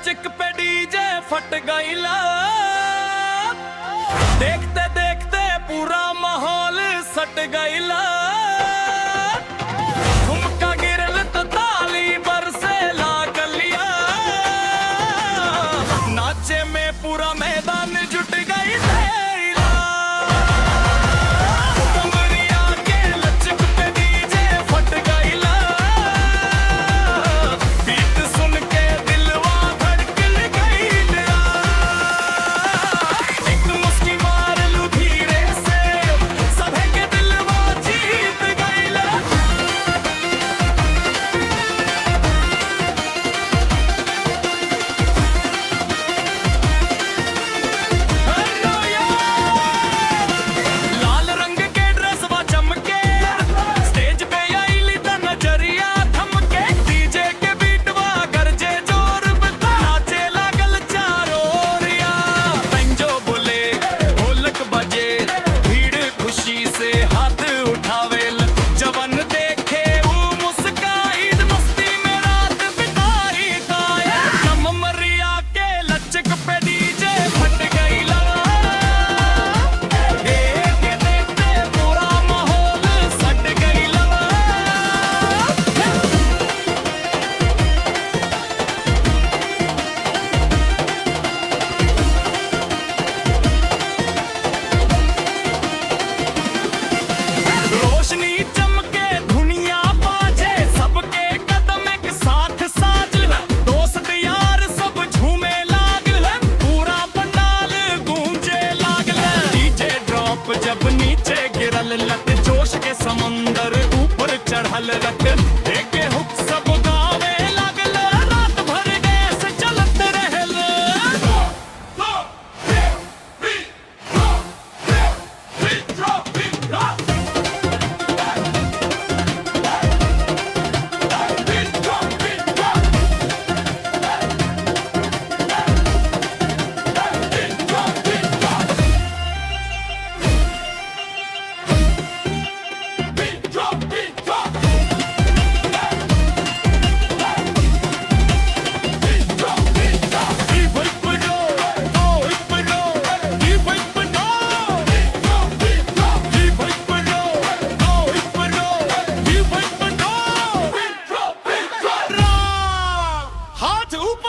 लचिक पे DJ फट गईला। देखते देखते पूरा माहौल सट गईला। ठुमका गिरल तो ताली बरसे लागलिया। नाचे में पूरा मैदान जुट गई थैला। कमरिया के लचक पे डीजे फट गईला। बीट सुन के दिलवा धड़कन गईला। एक मुस्की मार लू धीरे से सभे के दिलवा जीत गईला। लाल रंग के ड्रेसवा चमके स्टेज पे आईली त नजरिया थमके। डीजे के बीटवा गरजे जोर बता नाचे लागल चारों ओरिया। पंजो बोले ढोलक बजे भीड़ खुशी से हाथ उठावेल। जवन देखे वो मुस्काई मस्ती में रात बिताई काया। कमरिया के लचक पे डीजे फट गईला। देखते देखते पूरा माहौल सट गईला। रोशनी चमके दुनिया बाजे सबके कदम एक साथ साजल। दोस्त यार सब झूमे लागल। पूरा पंडाल गूंजे लागल। डीजे ड्रॉप जब नीचे गिरल लत जोश के समंदर ऊपर चढ़ल रख। देखे हुक सब गावे लागल। रात भर गैस चलत रहल। हाथ ऊपर